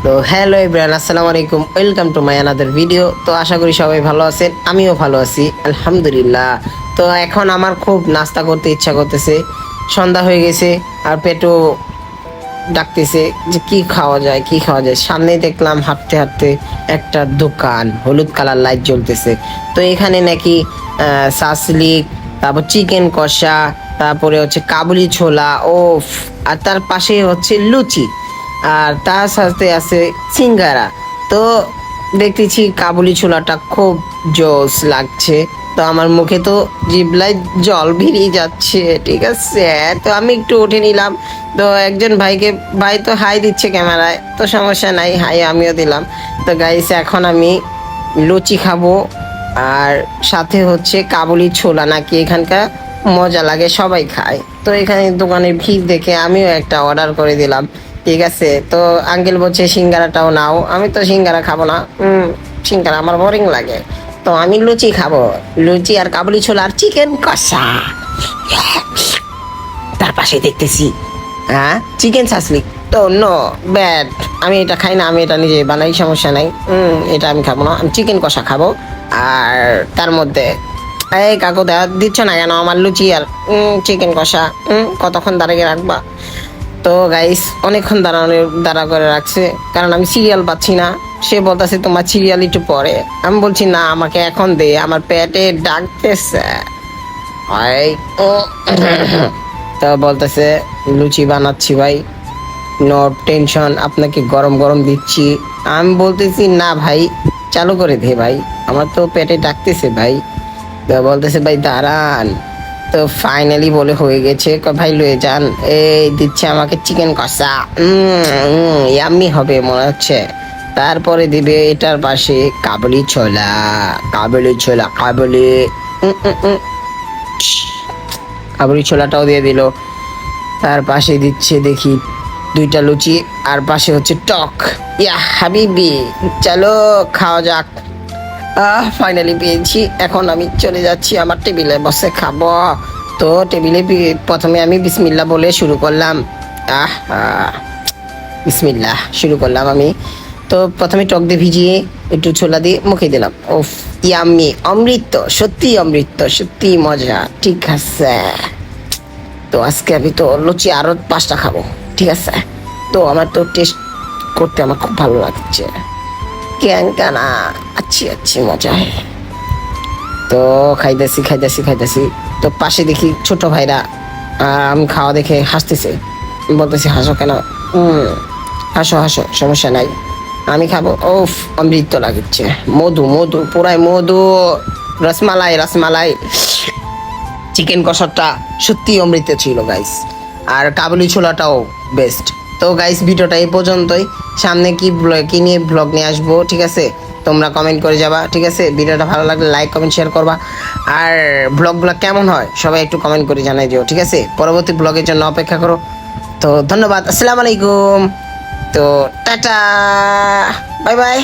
তো hello everyone, আসসালামু আলাইকুম, welcome to my another video. তো আশা করি সবাই ভালো আছেন, আমিও ভালো আছি আলহামদুলিল্লাহ। তো এখন আমার খুব নাস্তা করতে ইচ্ছা করতেছে, সন্ধ্যা হয়ে গেছে আর পেটও ডাকতেছে যে কি খাওয়া যায় কি খাওয়া যায়। সামনেই দেখলাম হাঁটতে হাঁটতে একটা দোকান, হলুদ কালার লাইট জ্বলতেছে। তো এখানে নাকি সাসলিক, তারপর চিকেন কষা, তারপরে হচ্ছে কাবুলি ছোলা, ও আর তার পাশে হচ্ছে লুচি, আর তার সাথে আছে সিঙ্গারা। তো দেখতেছি কাবুলি ছোলাটা খুব জোস লাগছে, তো আমার মুখে তো জিভলায় জল বেরিয়ে যাচ্ছে। ঠিক আছে, তো আমি একটু উঠে নিলাম। তো একজন ভাই তো হাই দিচ্ছে ক্যামেরায়, তো সমস্যা নাই, হাই আমিও দিলাম। তো গাইস, এখন আমি লুচি খাবো আর সাথে হচ্ছে কাবুলি ছোলা, নাকি এখানকার মজা লাগে, সবাই খায়। তো এখানে দোকানের ভিড় দেখে আমিও একটা অর্ডার করে দিলাম। ঠিক আছে, তো আঙ্কেল বলছে সিঙ্গারাটাও নাও। আমি তো সিঙ্গারা খাবো না, সিঙ্গারা আমার বোরিং লাগে। তো আমি লুচি খাবো, লুচি আর কাবুলি ছোলা আর চিকেন কষা। তার পাশে দেখতেছি চিকেন সাসলিক। তো নো ব্যাড, আমি এটা খাই না, আমি এটা নিজে বানাই, সমস্যা নাই। এটা আমি খাবো না, আমি চিকেন কষা খাবো। আর তার মধ্যে এই কাকু দিচ্ছ না কেন আমার লুচি আর চিকেন কষা? কতক্ষণ দাঁড়িয়ে রাখবা? তো গাইস, অনেকক্ষণ দাঁড়া করে রাখছে, কারণ আমি সিরিয়াল পাচ্ছি না। সে বলতেছে তোমার সিরিয়াল একটু পরে। আমি বলছি না, আমাকে এখন দে, আমার পেটে ডাকতেছে। তো বলতেছে লুচি বানাচ্ছি ভাই, নো টেনশন, আপনাকে গরম গরম দিচ্ছি। আমি বলতেছি না ভাই, চালু করে দে ভাই, আমার তো পেটে ডাকতেছে ভাই। তো বলতেছে ভাই দাঁড়ান। তো ফাইনালি বলে হয়ে গেছে, ভাই লয়ে যান। এই দিচ্ছে আমাকে চিকেন কষা, ইয়াম্মি হবে মনে হচ্ছে। তারপরে দিবে এটার পাশে কাবুলি ছোলা, কাবুলি কাবুলি ছোলাটাও দিয়ে দিল। তার পাশে দিচ্ছে দেখি দুইটা লুচি, আর পাশে হচ্ছে টক। ইয়া হাবিবি, চলো খাওয়া যাক। ফাইনালি পেয়েছি, এখন আমি চলে যাচ্ছি আমার টেবিলে বসে খাবো। তো টেবিলে প্রথমে আমি বিসমিল্লাহ বলে শুরু করলাম। বিসমিল্লাহ শুরু করলাম আমি। তো প্রথমে টক দিয়ে ভিজিয়ে একটু ছোলা দিয়ে মুখে দিলাম। ওফ, ইয়াম্মি, অমৃত, সত্যি অমৃত, সত্যি মজা। ঠিক আছে, তো আজকে আমি তো লুচি আরো 5টা খাবো। ঠিক আছে, তো আমার তো টেস্ট করতে আমার খুব ভালো লাগছে। কেন আচ্ছি মজা হয়। তো খাইতেছি। তো পাশে দেখি ছোট ভাইরা আমি খাওয়া দেখে হাসতেছে। বলতেছি হাসো কেন? হাসো সমস্যা নাই, আমি খাবো। ওফ, অমৃত লাগছে, মধু পুরাই মধু, রসমালাই। চিকেন কষাটা সত্যি অমৃত ছিল গাইস, আর কাবুলি ছোলাটাও বেস্ট। তো গাইস, ভিডিওটা এই পর্যন্তই। সামনে কি নিয়ে ব্লগ নিয়ে আসবো, ঠিক আছে, তোমরা কমেন্ট করে যাবা। ঠিক আছে, ভিডিওটা ভালো লাগলে লাইক কমেন্ট শেয়ার করবা, আর ব্লগগুলো কেমন হয় সবাই একটু কমেন্ট করে জানাই দিও। ঠিক আছে, পরবর্তী ব্লগের জন্য অপেক্ষা করো। তো ধন্যবাদ, আসসালামু আলাইকুম। তো টাটা, বাই বাই।